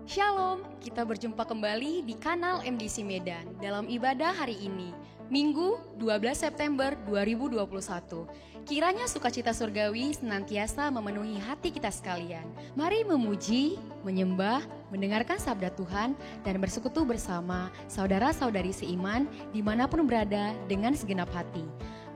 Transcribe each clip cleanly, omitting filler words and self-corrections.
Shalom, kita berjumpa kembali di kanal MDC Medan dalam ibadah hari ini, Minggu 12 September 2021. Kiranya sukacita surgawi senantiasa memenuhi hati kita sekalian. Mari memuji, menyembah, mendengarkan sabda Tuhan, dan bersekutu bersama saudara-saudari seiman dimanapun berada dengan segenap hati.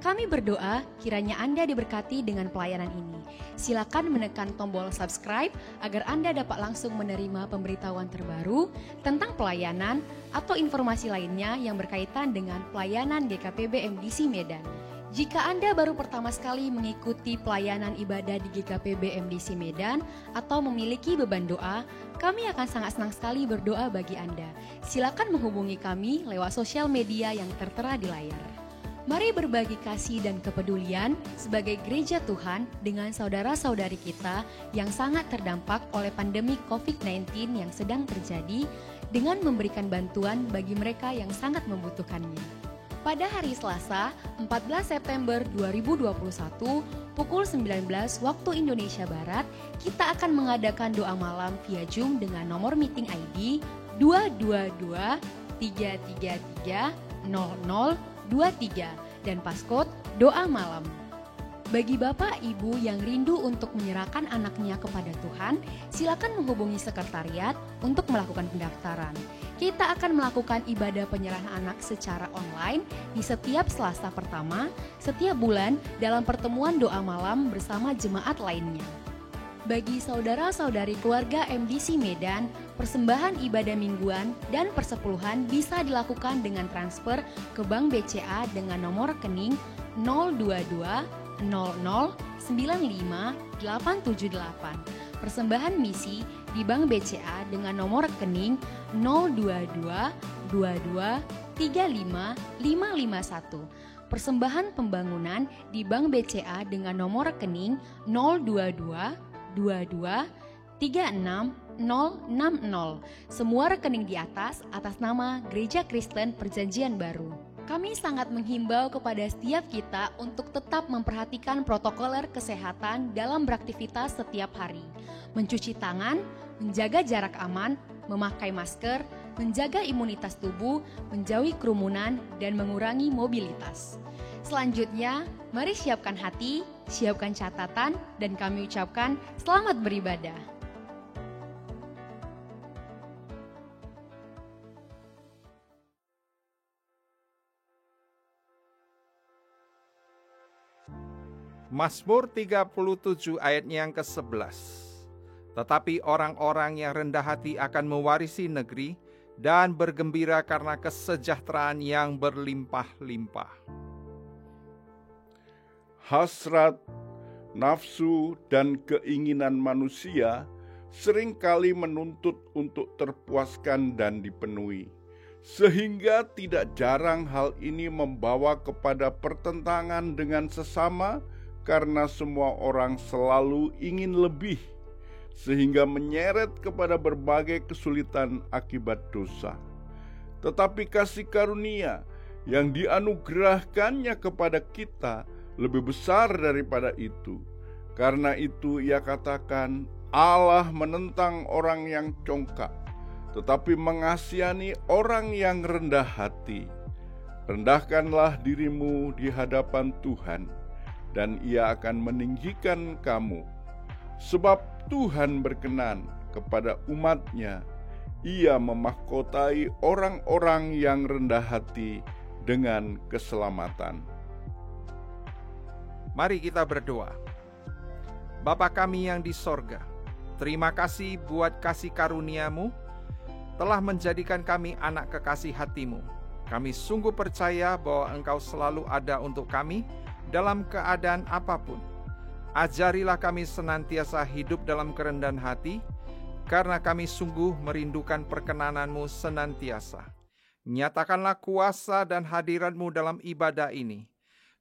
Kami berdoa kiranya Anda diberkati dengan pelayanan ini. Silakan menekan tombol subscribe agar Anda dapat langsung menerima pemberitahuan terbaru tentang pelayanan atau informasi lainnya yang berkaitan dengan pelayanan GKPB MDC Medan. Jika Anda baru pertama sekali mengikuti pelayanan ibadah di GKPB MDC Medan atau memiliki beban doa, kami akan sangat senang sekali berdoa bagi Anda. Silakan menghubungi kami lewat sosial media yang tertera di layar. Mari berbagi kasih dan kepedulian sebagai gereja Tuhan dengan saudara-saudari kita yang sangat terdampak oleh pandemi COVID-19 yang sedang terjadi dengan memberikan bantuan bagi mereka yang sangat membutuhkannya. Pada hari Selasa, 14 September 2021, pukul 19 waktu Indonesia Barat, kita akan mengadakan doa malam via Zoom dengan nomor meeting ID 222 333 0023 dan passcode doa malam. Bagi Bapak Ibu yang rindu untuk menyerahkan anaknya kepada Tuhan, silakan menghubungi sekretariat untuk melakukan pendaftaran. Kita akan melakukan ibadah penyerahan anak secara online di setiap Selasa pertama setiap bulan dalam pertemuan doa malam bersama jemaat lainnya. Bagi saudara-saudari keluarga MDC Medan, persembahan ibadah mingguan dan persepuluhan bisa dilakukan dengan transfer ke Bank BCA dengan nomor rekening 022 00 95 878. Persembahan misi di Bank BCA dengan nomor rekening 022 22 35 551. Persembahan pembangunan di Bank BCA dengan nomor rekening 022 22 36 060. Semua rekening di atas nama Gereja Kristen Perjanjian Baru. Kami sangat menghimbau kepada setiap kita untuk tetap memperhatikan protokoler kesehatan dalam beraktivitas setiap hari. Mencuci tangan, menjaga jarak aman, memakai masker, menjaga imunitas tubuh, menjauhi kerumunan, dan mengurangi mobilitas. Selanjutnya, mari siapkan hati, siapkan catatan, dan kami ucapkan selamat beribadah. Mazmur 37 ayatnya yang ke-11. Tetapi orang-orang yang rendah hati akan mewarisi negeri dan bergembira karena kesejahteraan yang berlimpah-limpah. Hasrat, nafsu, dan keinginan manusia seringkali menuntut untuk terpuaskan dan dipenuhi, sehingga tidak jarang hal ini membawa kepada pertentangan dengan sesama karena semua orang selalu ingin lebih, sehingga menyeret kepada berbagai kesulitan akibat dosa. Tetapi kasih karunia yang dianugerahkannya kepada kita lebih besar daripada itu. Karena itu ia katakan, Allah menentang orang yang congkak, tetapi mengasihani orang yang rendah hati. Rendahkanlah dirimu di hadapan Tuhan, dan ia akan meninggikan kamu. Sebab Tuhan berkenan kepada umat-Nya, ia memahkotai orang-orang yang rendah hati dengan keselamatan. Mari kita berdoa. Bapa kami yang di sorga, terima kasih buat kasih karunia-Mu telah menjadikan kami anak kekasih hati-Mu. Kami sungguh percaya bahwa Engkau selalu ada untuk kami dalam keadaan apapun. Ajarilah kami senantiasa hidup dalam kerendahan hati, karena kami sungguh merindukan perkenanan-Mu senantiasa. Nyatakanlah kuasa dan hadirat-Mu dalam ibadah ini.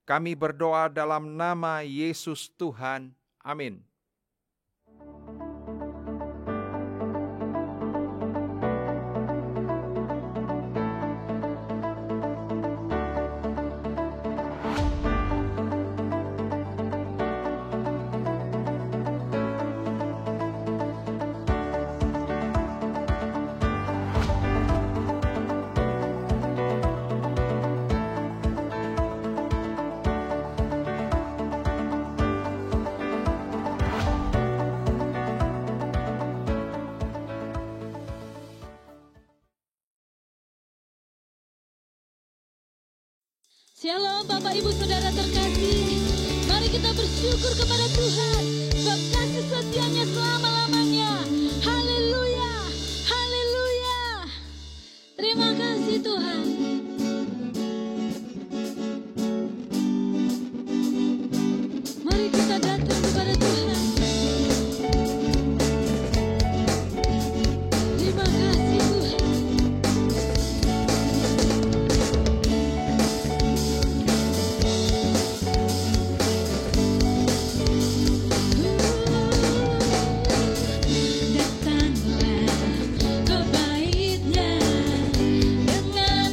Kami berdoa dalam nama Yesus Tuhan. Amin. Shalom Bapak Ibu Saudara terkasih. Mari kita bersyukur kepada Tuhan sebab kasih setianya selama-lamanya. Haleluya, haleluya. Terima kasih Tuhan. Mari kita datang kepada Tuhan. Terima kasih Tuhan. Datanglah ke baitnya dengan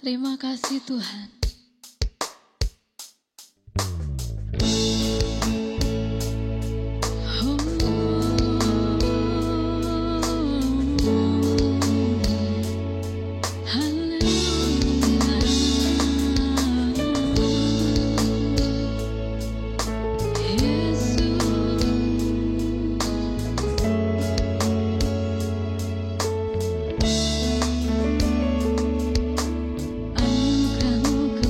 Terima kasih Tuhan. Anugerah-Mu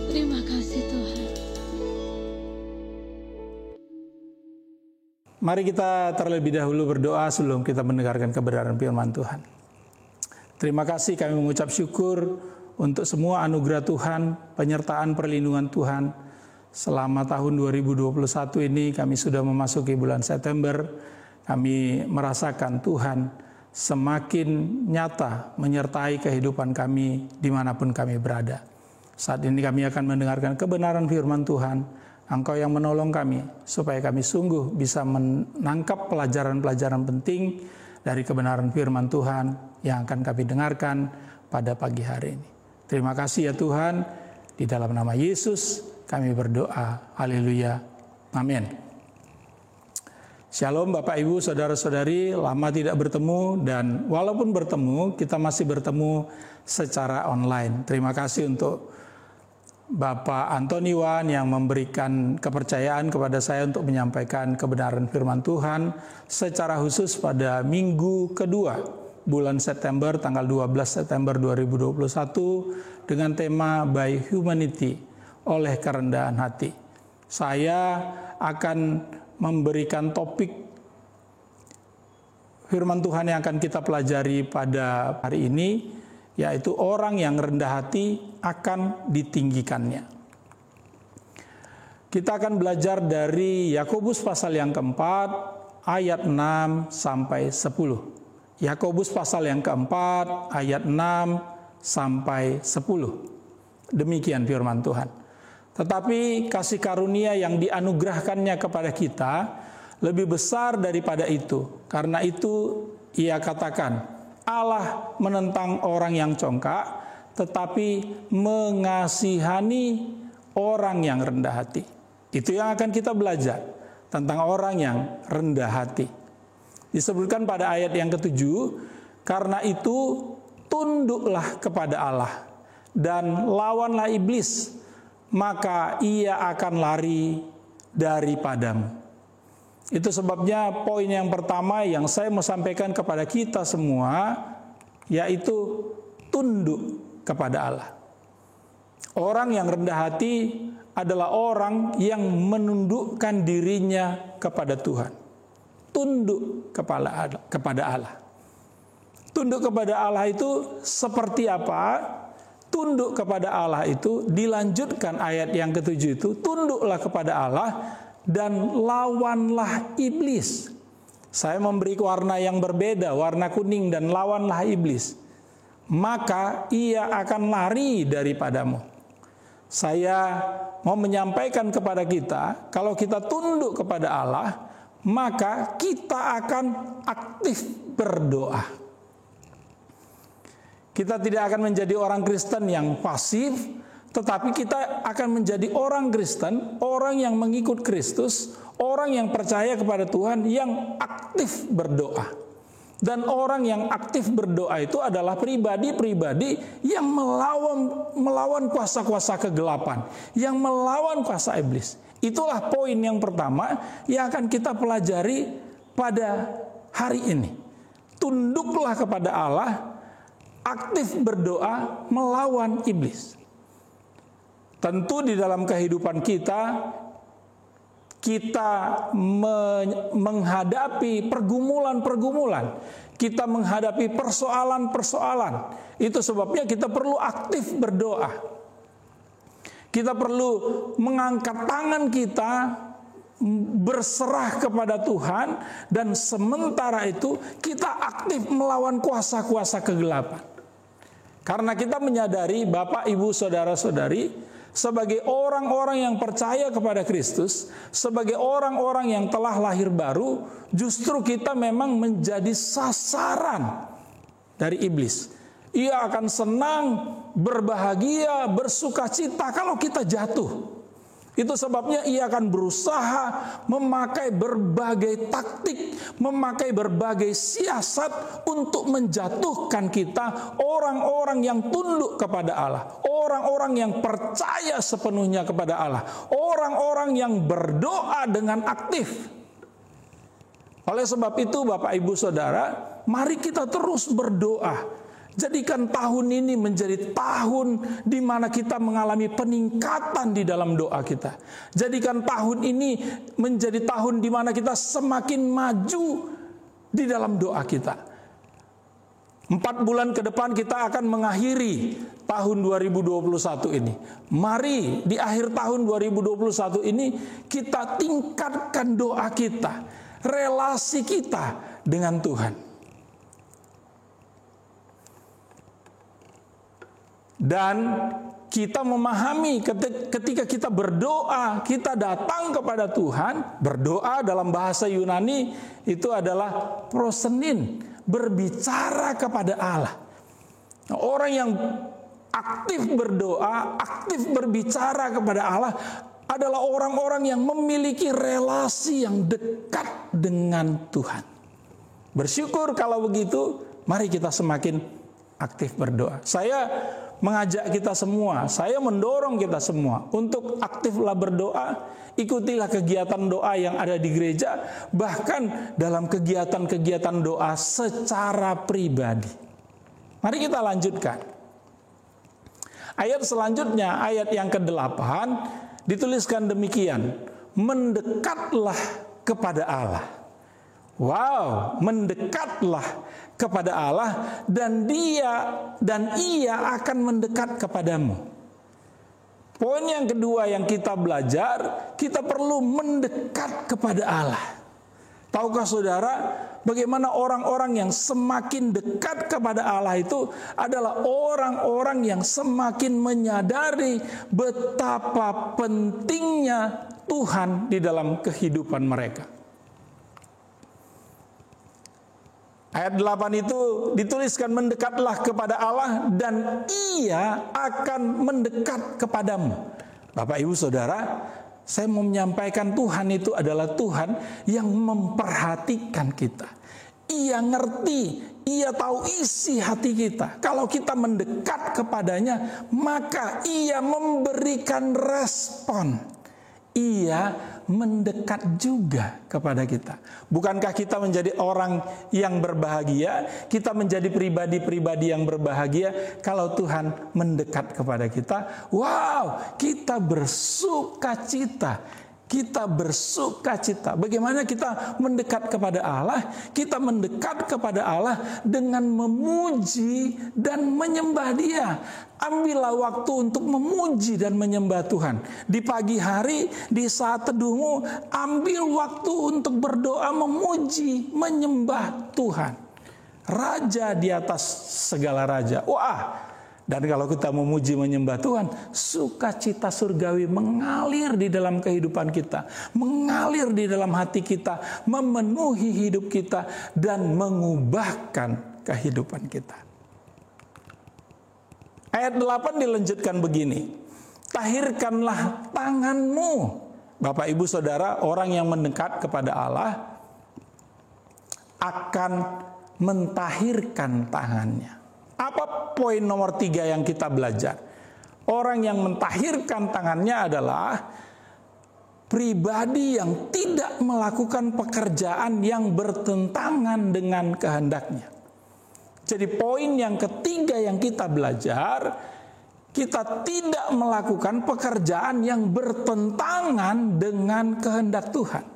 Terima kasih Tuhan. Mari kita terlebih dahulu berdoa sebelum kita mendengarkan kebenaran firman Tuhan. Terima kasih, kami mengucap syukur untuk semua anugerah Tuhan, penyertaan perlindungan Tuhan. Selama tahun 2021 ini kami sudah memasuki bulan September. Kami merasakan Tuhan semakin nyata menyertai kehidupan kami dimanapun kami berada. Saat ini kami akan mendengarkan kebenaran firman Tuhan. Engkau yang menolong kami supaya kami sungguh bisa menangkap pelajaran-pelajaran penting dari kebenaran firman Tuhan yang akan kami dengarkan pada pagi hari ini. Terima kasih ya Tuhan, di dalam nama Yesus kami berdoa. Haleluya. Amin. Shalom Bapak Ibu, Saudara-saudari, lama tidak bertemu dan walaupun bertemu, kita masih bertemu secara online. Terima kasih untuk Bapak Antoni Wan yang memberikan kepercayaan kepada saya untuk menyampaikan kebenaran firman Tuhan secara khusus pada minggu kedua bulan September, tanggal 12 September 2021 dengan tema By Humanity, oleh kerendahan hati. Saya akan memberikan topik firman Tuhan yang akan kita pelajari pada hari ini, yaitu orang yang rendah hati akan ditinggikannya. Kita akan belajar dari Yakobus pasal yang keempat, ayat 6 sampai 10. Yakobus pasal yang keempat, ayat 6 sampai 10. Demikian firman Tuhan. Tetapi kasih karunia yang dianugerahkannya kepada kita lebih besar daripada itu. Karena itu ia katakan, Allah menentang orang yang congkak, tetapi mengasihani orang yang rendah hati. Itu yang akan kita belajar, tentang orang yang rendah hati. Disebutkan pada ayat yang ke-7, karena itu tunduklah kepada Allah dan lawanlah iblis, maka ia akan lari daripadamu. Itu sebabnya poin yang pertama yang saya mau sampaikan kepada kita semua, yaitu tunduk kepada Allah. Orang yang rendah hati adalah orang yang menundukkan dirinya kepada Tuhan. Tunduk kepada Allah. Tunduk kepada Allah itu seperti apa? Tunduk kepada Allah itu dilanjutkan ayat yang ke-7 itu, tunduklah kepada Allah dan lawanlah iblis. Saya memberi warna yang berbeda, warna kuning, dan lawanlah iblis. Maka ia akan lari daripadamu. Saya mau menyampaikan kepada kita, kalau kita tunduk kepada Allah, maka kita akan aktif berdoa. Kita tidak akan menjadi orang Kristen yang pasif, tetapi kita akan menjadi orang Kristen, orang yang mengikut Kristus, orang yang percaya kepada Tuhan, yang aktif berdoa. Dan orang yang aktif berdoa itu adalah pribadi-pribadi yang melawan kuasa-kuasa kegelapan, yang melawan kuasa iblis. Itulah poin yang pertama yang akan kita pelajari pada hari ini. Tunduklah kepada Allah, aktif berdoa melawan iblis. Tentu di dalam kehidupan kita menghadapi pergumulan-pergumulan, kita menghadapi persoalan-persoalan. Itu sebabnya kita perlu aktif berdoa. Kita perlu mengangkat tangan kita, berserah kepada Tuhan, dan sementara itu kita aktif melawan kuasa-kuasa kegelapan. Karena kita menyadari, Bapak, Ibu, Saudara-saudari, sebagai orang-orang yang percaya kepada Kristus, sebagai orang-orang yang telah lahir baru, justru kita memang menjadi sasaran dari iblis. Ia akan senang, berbahagia, bersukacita kalau kita jatuh. Itu sebabnya ia akan berusaha memakai berbagai taktik, memakai berbagai siasat untuk menjatuhkan kita, orang-orang yang tunduk kepada Allah, orang-orang yang percaya sepenuhnya kepada Allah, orang-orang yang berdoa dengan aktif. Oleh sebab itu, Bapak, Ibu, Saudara, mari kita terus berdoa. Jadikan tahun ini menjadi tahun di mana kita mengalami peningkatan di dalam doa kita. Jadikan tahun ini menjadi tahun di mana kita semakin maju di dalam doa kita. 4 bulan ke depan kita akan mengakhiri tahun 2021 ini. Mari di akhir tahun 2021 ini kita tingkatkan doa kita, relasi kita dengan Tuhan. Dan kita memahami ketika kita berdoa, kita datang kepada Tuhan. Berdoa dalam bahasa Yunani itu adalah prosenin, berbicara kepada Allah. Nah, orang yang aktif berdoa, aktif berbicara kepada Allah adalah orang-orang yang memiliki relasi yang dekat dengan Tuhan. Bersyukur kalau begitu, mari kita semakin aktif berdoa. Saya mengajak kita semua, saya mendorong kita semua untuk aktiflah berdoa, ikutilah kegiatan doa yang ada di gereja, bahkan dalam kegiatan-kegiatan doa secara pribadi. Mari kita lanjutkan. Ayat selanjutnya, ayat yang ke-8, dituliskan demikian, mendekatlah kepada Allah. Wow, mendekatlah kepada Allah dan ia akan mendekat kepadamu. Poin yang kedua yang kita belajar, kita perlu mendekat kepada Allah. Tahukah saudara, bagaimana orang-orang yang semakin dekat kepada Allah itu adalah orang-orang yang semakin menyadari betapa pentingnya Tuhan di dalam kehidupan mereka. Ayat 8 itu dituliskan, mendekatlah kepada Allah dan ia akan mendekat kepadamu. Bapak, Ibu, Saudara, saya mau menyampaikan Tuhan itu adalah Tuhan yang memperhatikan kita. Ia ngerti, ia tahu isi hati kita. Kalau kita mendekat kepadanya, maka ia memberikan respon. Ia mendekat juga kepada kita. Bukankah kita menjadi orang yang berbahagia, kita menjadi pribadi-pribadi yang berbahagia kalau Tuhan mendekat kepada kita? Wow, kita bersukacita. Kita bersukacita. Bagaimana kita mendekat kepada Allah? Kita mendekat kepada Allah dengan memuji dan menyembah Dia. Ambillah waktu untuk memuji dan menyembah Tuhan. Di pagi hari, di saat teduhmu, ambil waktu untuk berdoa, memuji, menyembah Tuhan. Raja di atas segala raja. Wah! Dan kalau kita memuji menyembah Tuhan, sukacita surgawi mengalir di dalam kehidupan kita, mengalir di dalam hati kita, memenuhi hidup kita, dan mengubahkan kehidupan kita. Ayat 8 dilanjutkan begini, tahirkanlah tanganmu. Bapak, Ibu, Saudara, orang yang mendekat kepada Allah akan mentahirkan tangannya. Apa poin nomor 3 yang kita belajar? Orang yang mentahirkan tangannya adalah pribadi yang tidak melakukan pekerjaan yang bertentangan dengan kehendaknya. Jadi poin yang ketiga yang kita belajar, kita tidak melakukan pekerjaan yang bertentangan dengan kehendak Tuhan.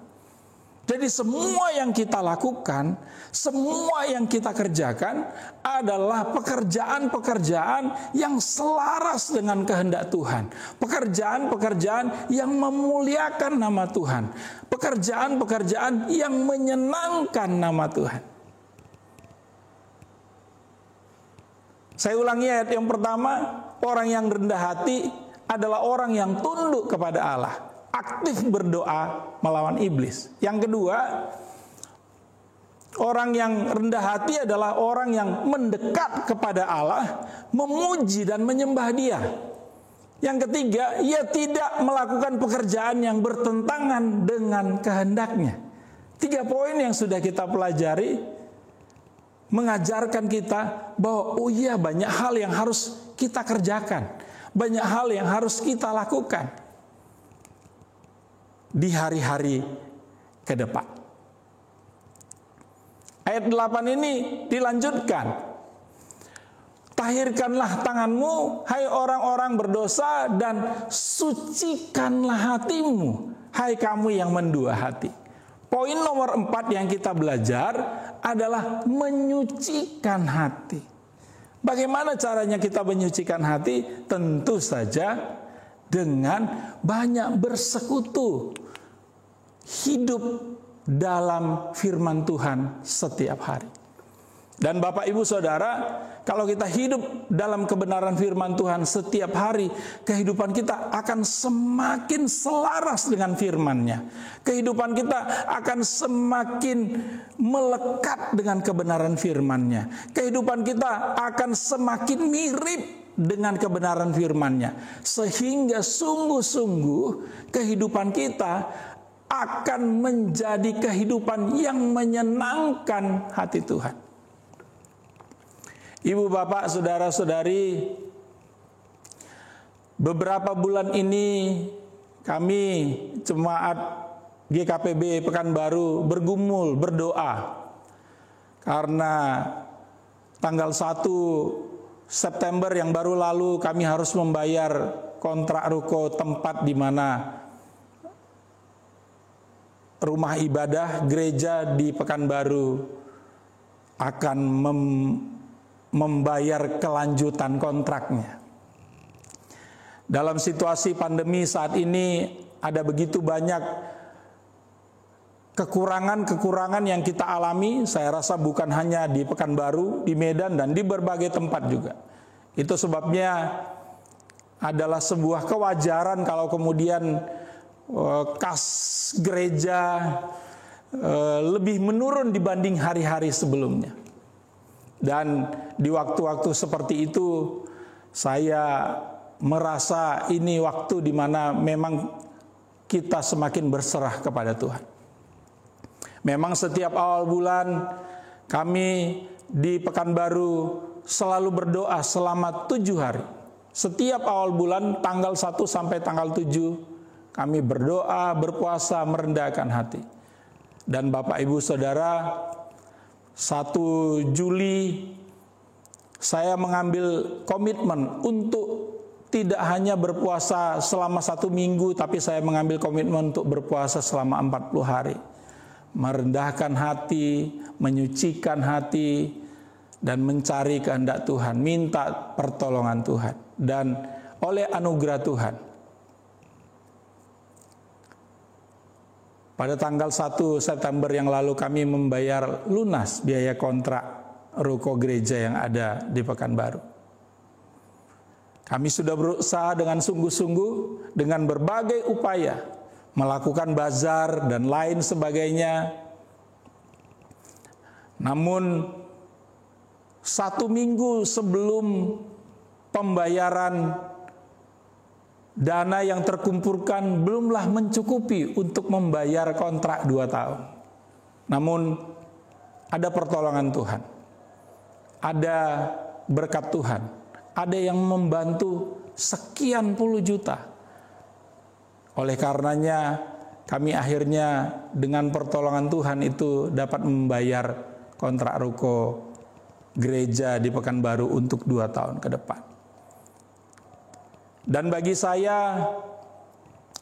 Jadi semua yang kita lakukan, semua yang kita kerjakan adalah pekerjaan-pekerjaan yang selaras dengan kehendak Tuhan. Pekerjaan-pekerjaan yang memuliakan nama Tuhan. Pekerjaan-pekerjaan yang menyenangkan nama Tuhan. Saya ulangi ayat yang pertama, orang yang rendah hati adalah orang yang tunduk kepada Allah. Aktif berdoa melawan iblis. Yang kedua, orang yang rendah hati adalah orang yang mendekat kepada Allah, memuji dan menyembah Dia. Yang ketiga, ia tidak melakukan pekerjaan yang bertentangan dengan kehendaknya. 3 poin yang sudah kita pelajari mengajarkan kita bahwa banyak hal yang harus kita kerjakan, banyak hal yang harus kita lakukan di hari-hari ke depan. Ayat 8 ini dilanjutkan. tahirkanlah tanganmu, hai orang-orang berdosa, dan sucikanlah hatimu, hai kamu yang mendua hati. Poin nomor 4 yang kita belajar adalah menyucikan hati. Bagaimana caranya kita menyucikan hati? Tentu saja dengan banyak bersekutu, hidup dalam firman Tuhan setiap hari. Dan Bapak Ibu Saudara, kalau kita hidup dalam kebenaran firman Tuhan setiap hari, kehidupan kita akan semakin selaras dengan firman-Nya. Kehidupan kita akan semakin melekat dengan kebenaran firman-Nya. Kehidupan kita akan semakin mirip dengan kebenaran firman-Nya. Sehingga sungguh-sungguh kehidupan kita akan menjadi kehidupan yang menyenangkan hati Tuhan. Ibu, bapak, saudara-saudari, beberapa bulan ini kami jemaat GKPB Pekanbaru bergumul, berdoa. Karena tanggal 1 September yang baru lalu kami harus membayar kontrak ruko tempat di mana rumah ibadah gereja di Pekanbaru akan membayar kelanjutan kontraknya. Dalam situasi pandemi saat ini ada begitu banyak kekurangan-kekurangan yang kita alami. Saya rasa bukan hanya di Pekanbaru, di Medan, dan di berbagai tempat juga. Itu sebabnya adalah sebuah kewajaran kalau kemudian kas gereja lebih menurun dibanding hari-hari sebelumnya. Dan di waktu-waktu seperti itu saya merasa ini waktu di mana memang kita semakin berserah kepada Tuhan. Memang setiap awal bulan kami di Pekanbaru selalu berdoa selama 7 hari. Setiap awal bulan tanggal 1 sampai tanggal 7 kami berdoa, berpuasa, merendahkan hati. Dan Bapak Ibu Saudara, 1 Juli saya mengambil komitmen untuk tidak hanya berpuasa selama 1 minggu, tapi saya mengambil komitmen untuk berpuasa selama 40 hari. Merendahkan hati, menyucikan hati, dan mencari kehendak Tuhan, minta pertolongan Tuhan. Dan oleh anugerah Tuhan, pada tanggal 1 September yang lalu kami membayar lunas biaya kontrak ruko gereja yang ada di Pekanbaru. Kami sudah berusaha dengan sungguh-sungguh dengan berbagai upaya melakukan bazar dan lain sebagainya. Namun 1 minggu sebelum pembayaran, dana yang terkumpulkan belumlah mencukupi untuk membayar kontrak 2 tahun. Namun ada pertolongan Tuhan, ada berkat Tuhan, ada yang membantu sekian puluh juta. Oleh karenanya kami akhirnya dengan pertolongan Tuhan itu dapat membayar kontrak ruko gereja di Pekanbaru untuk 2 tahun ke depan. Dan bagi saya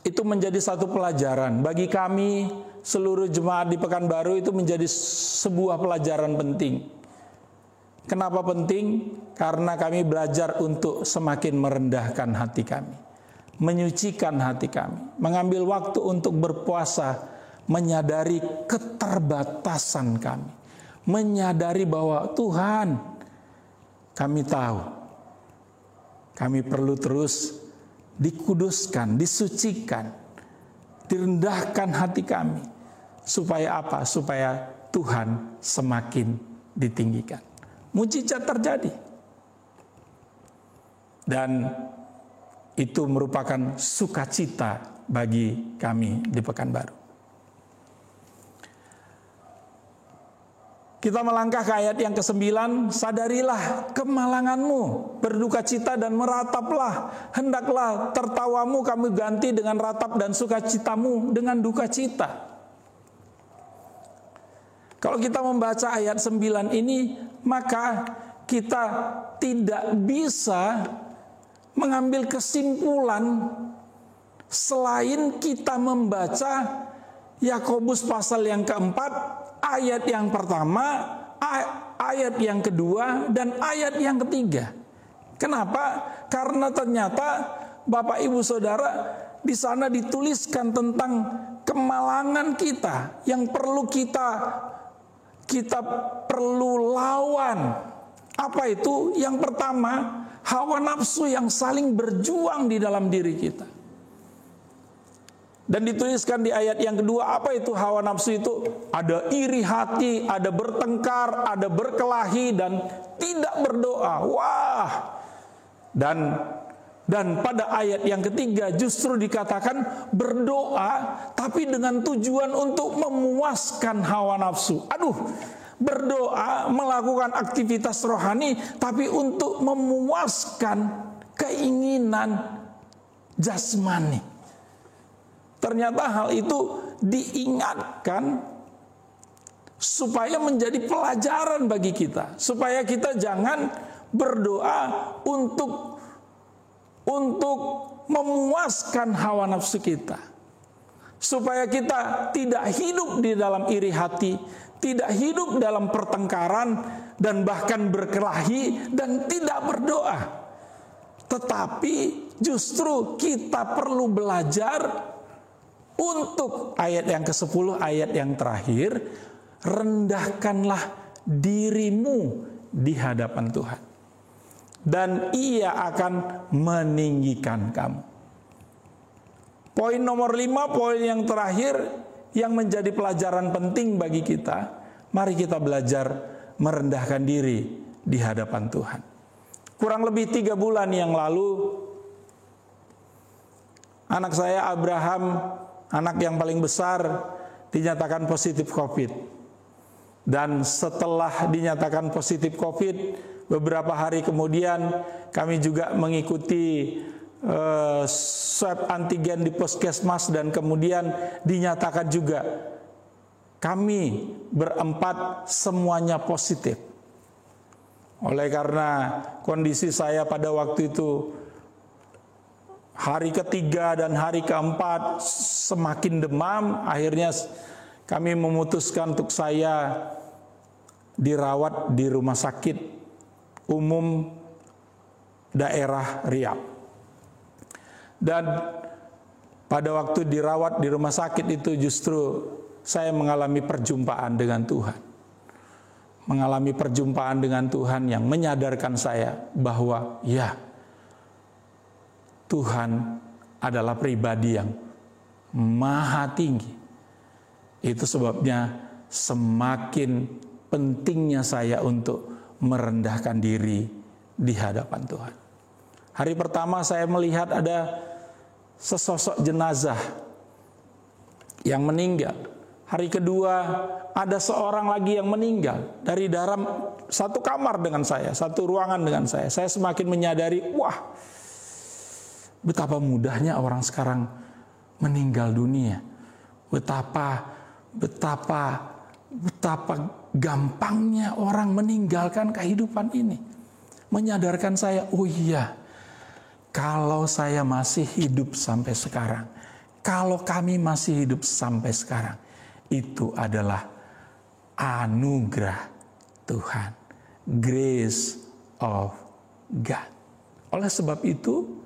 itu menjadi satu pelajaran. Bagi kami seluruh jemaat di Pekanbaru itu menjadi sebuah pelajaran penting. Kenapa penting? Karena kami belajar untuk semakin merendahkan hati kami, menyucikan hati kami, mengambil waktu untuk berpuasa, menyadari keterbatasan kami, menyadari bahwa Tuhan, kami tahu kami perlu terus dikuduskan, disucikan, direndahkan hati kami. Supaya apa? Supaya Tuhan semakin ditinggikan. Mujizat terjadi. Dan itu merupakan sukacita bagi kami di Pekanbaru. Kita melangkah ke ayat yang ke-9, sadarilah kemalanganmu, berduka cita dan merataplah, hendaklah tertawamu kamu ganti dengan ratap dan sukacitamu dengan duka cita. Kalau kita membaca ayat 9 ini, maka kita tidak bisa mengambil kesimpulan selain kita membaca Yakobus pasal yang keempat, ayat yang pertama, ayat yang kedua, dan ayat yang ketiga. Kenapa? Karena ternyata Bapak Ibu Saudara, di sana dituliskan tentang kemalangan kita yang perlu kita perlu lawan. Apa itu? Yang pertama, hawa nafsu yang saling berjuang di dalam diri kita. Dan dituliskan di ayat yang kedua, apa itu hawa nafsu itu? Ada iri hati, ada bertengkar, ada berkelahi, dan tidak berdoa. Wah! Dan pada ayat yang ketiga justru dikatakan berdoa, tapi dengan tujuan untuk memuaskan hawa nafsu. Aduh, berdoa, melakukan aktivitas rohani, tapi untuk memuaskan keinginan jasmani. Ternyata hal itu diingatkan supaya menjadi pelajaran bagi kita, supaya kita jangan berdoa untuk memuaskan hawa nafsu kita, supaya kita tidak hidup di dalam iri hati, tidak hidup dalam pertengkaran dan bahkan berkelahi dan tidak berdoa. Tetapi justru kita perlu belajar untuk ayat yang ke-10, ayat yang terakhir, rendahkanlah dirimu di hadapan Tuhan, dan Ia akan meninggikan kamu. Poin nomor 5, poin yang terakhir yang menjadi pelajaran penting bagi kita, mari kita belajar merendahkan diri di hadapan Tuhan. Kurang lebih 3 bulan yang lalu, anak saya Abraham, anak yang paling besar, dinyatakan positif COVID. Dan setelah dinyatakan positif COVID, beberapa hari kemudian kami juga mengikuti swab antigen di puskesmas, dan kemudian dinyatakan juga kami berempat semuanya positif. Oleh karena kondisi saya pada waktu itu hari ketiga dan hari keempat semakin demam, akhirnya kami memutuskan untuk saya dirawat di rumah sakit umum daerah Riau. Dan pada waktu dirawat di rumah sakit itu justru saya mengalami perjumpaan dengan Tuhan. Mengalami perjumpaan dengan Tuhan yang menyadarkan saya bahwa ya, Tuhan adalah pribadi yang maha tinggi. Itu sebabnya semakin pentingnya saya untuk merendahkan diri di hadapan Tuhan. Hari pertama saya melihat ada sesosok jenazah yang meninggal. Hari kedua ada seorang lagi yang meninggal dari dalam satu kamar dengan saya, satu ruangan dengan saya. Saya semakin menyadari, wah, betapa mudahnya orang sekarang meninggal dunia. Betapa gampangnya orang meninggalkan kehidupan ini. Menyadarkan saya, oh iya, kalau saya masih hidup sampai sekarang, kalau kami masih hidup sampai sekarang, itu adalah anugerah Tuhan, grace of God. Oleh sebab itu,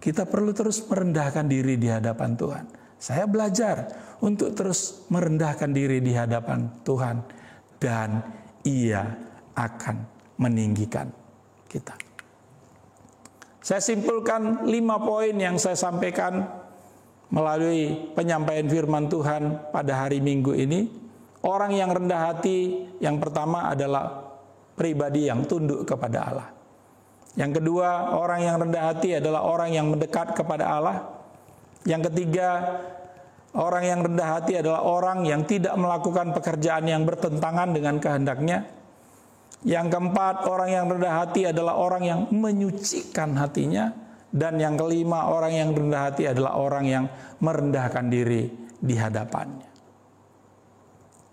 kita perlu terus merendahkan diri di hadapan Tuhan. Saya belajar untuk terus merendahkan diri di hadapan Tuhan, dan Ia akan meninggikan kita. Saya simpulkan 5 poin yang saya sampaikan melalui penyampaian firman Tuhan pada hari Minggu ini. Orang yang rendah hati, yang pertama adalah pribadi yang tunduk kepada Allah. Yang kedua, orang yang rendah hati adalah orang yang mendekat kepada Allah. Yang ketiga, orang yang rendah hati adalah orang yang tidak melakukan pekerjaan yang bertentangan dengan kehendaknya. Yang keempat, orang yang rendah hati adalah orang yang menyucikan hatinya. Dan yang kelima, orang yang rendah hati adalah orang yang merendahkan diri di hadapannya.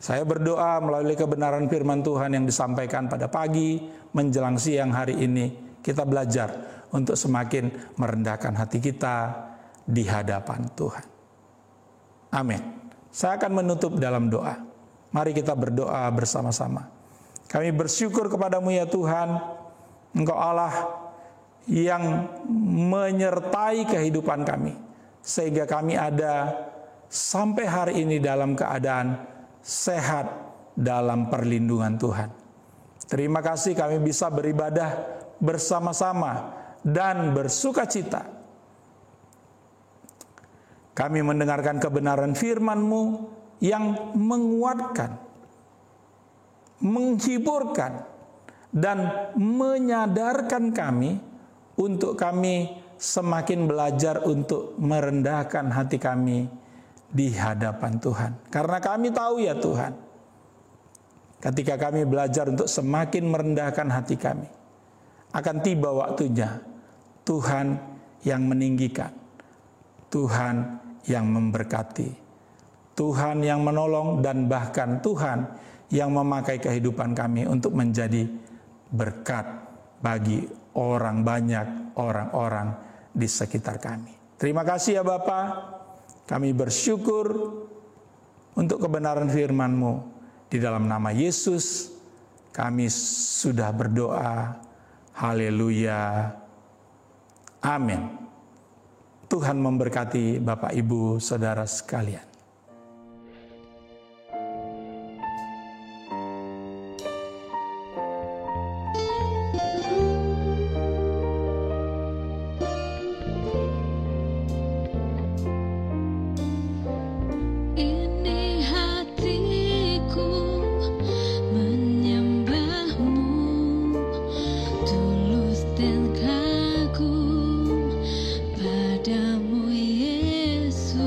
Saya berdoa melalui kebenaran firman Tuhan yang disampaikan pada pagi menjelang siang hari ini, kita belajar untuk semakin merendahkan hati kita di hadapan Tuhan. Amin. Saya akan menutup dalam doa. Mari kita berdoa bersama-sama. Kami bersyukur kepadamu ya Tuhan, Engkau Allah yang menyertai kehidupan kami, sehingga kami ada sampai hari ini dalam keadaan sehat dalam perlindungan Tuhan. Terima kasih kami bisa beribadah bersama-sama dan bersuka cita. Kami mendengarkan kebenaran firman-Mu yang menguatkan, menghiburkan, dan menyadarkan kami untuk kami semakin belajar untuk merendahkan hati kami di hadapan Tuhan. Karena kami tahu ya Tuhan, ketika kami belajar untuk semakin merendahkan hati kami, akan tiba waktunya Tuhan yang meninggikan, Tuhan yang memberkati, Tuhan yang menolong, dan bahkan Tuhan yang memakai kehidupan kami untuk menjadi berkat bagi banyak orang-orang di sekitar kami. Terima kasih ya Bapa. Kami bersyukur untuk kebenaran firman-Mu. Di dalam nama Yesus kami sudah berdoa. Haleluya. Amin. Tuhan memberkati Bapak, Ibu, Saudara sekalian. Padamu Yesus,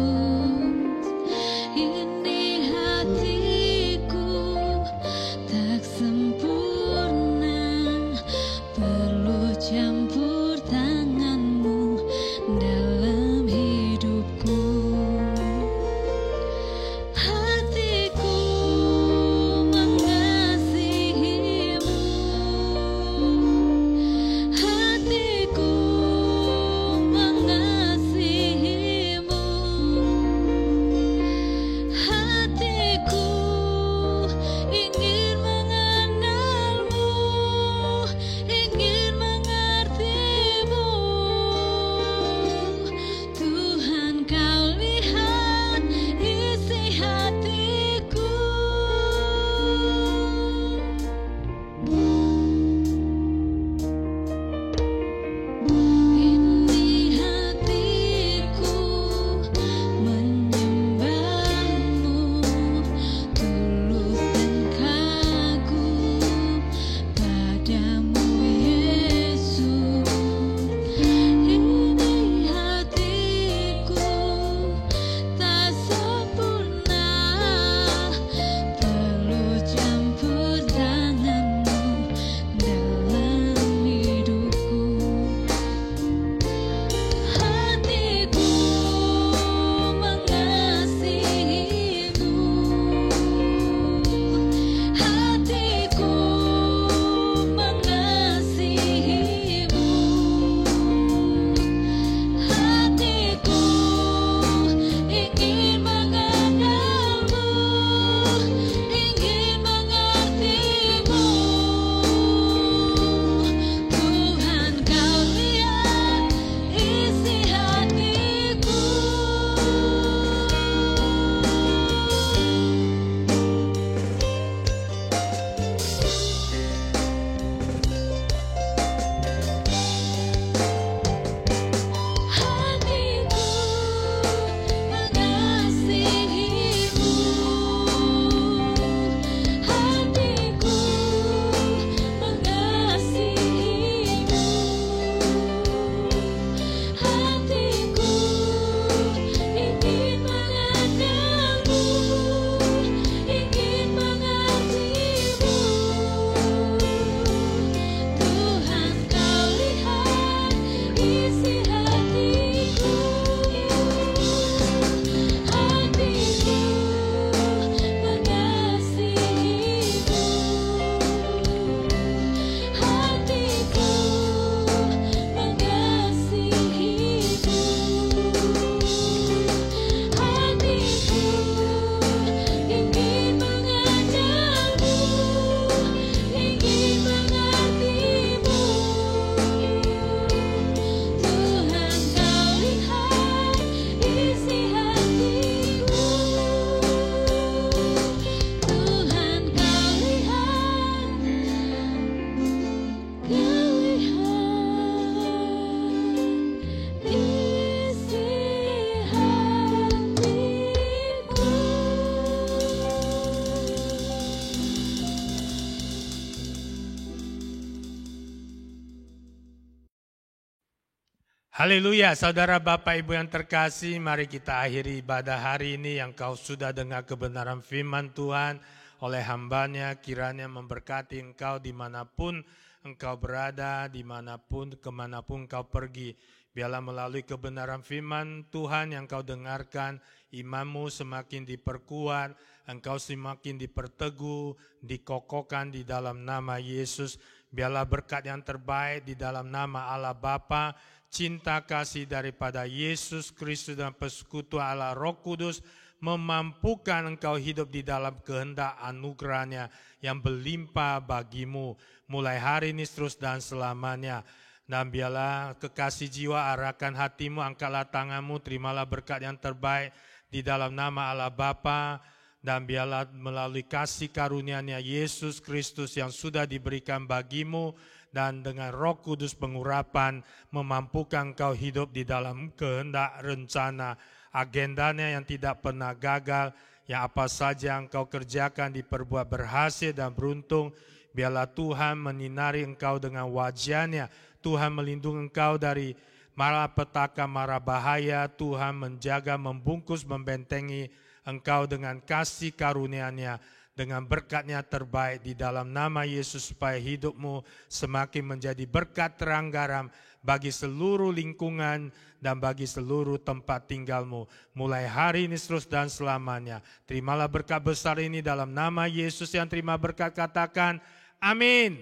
Haleluya, saudara Bapak Ibu yang terkasih, mari kita akhiri ibadah hari ini yang kau sudah dengar kebenaran firman Tuhan oleh hambanya, kiranya memberkati engkau dimanapun engkau berada, kemanapun engkau pergi. Biarlah melalui kebenaran firman Tuhan yang kau dengarkan, imanmu semakin diperkuat, engkau semakin diperteguh, dikokohkan di dalam nama Yesus. Biarlah berkat yang terbaik di dalam nama Allah Bapa, cinta kasih daripada Yesus Kristus dan persekutuan Allah Roh Kudus memampukan engkau hidup di dalam kehendak anugerahnya yang berlimpah bagimu mulai hari ini terus dan selamanya. Dan biarlah kekasih jiwa arahkan hatimu, angkatlah tanganmu, terimalah berkat yang terbaik di dalam nama Allah Bapa. Dan biarlah melalui kasih karunia-Nya Yesus Kristus yang sudah diberikan bagimu dan dengan Roh Kudus pengurapan memampukan engkau hidup di dalam kehendak rencana agendanya yang tidak pernah gagal, yang apa saja engkau kerjakan diperbuat berhasil dan beruntung. Biarlah Tuhan menyinari engkau dengan wajah-Nya, Tuhan melindungi engkau dari malapetaka mara bahaya, Tuhan menjaga, membungkus, membentengi engkau dengan kasih karunia-Nya, dengan berkat-Nya terbaik di dalam nama Yesus, supaya hidupmu semakin menjadi berkat terang garam bagi seluruh lingkungan dan bagi seluruh tempat tinggalmu mulai hari ini terus dan selamanya. Terimalah berkat besar ini dalam nama Yesus. Yang terima berkat katakan amin.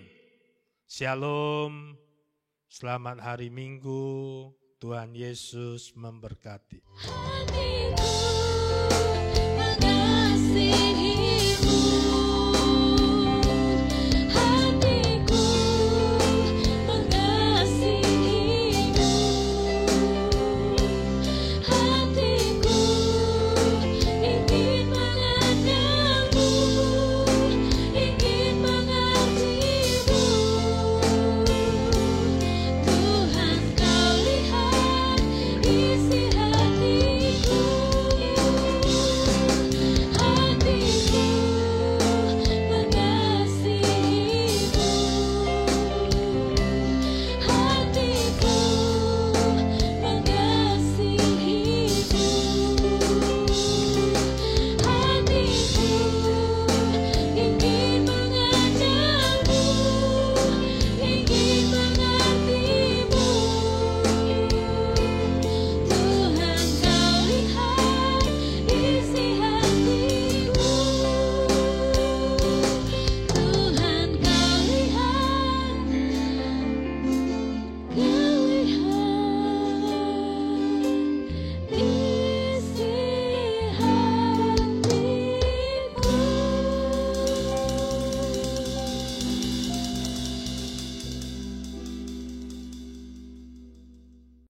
Shalom. Selamat hari Minggu. Tuhan Yesus memberkati.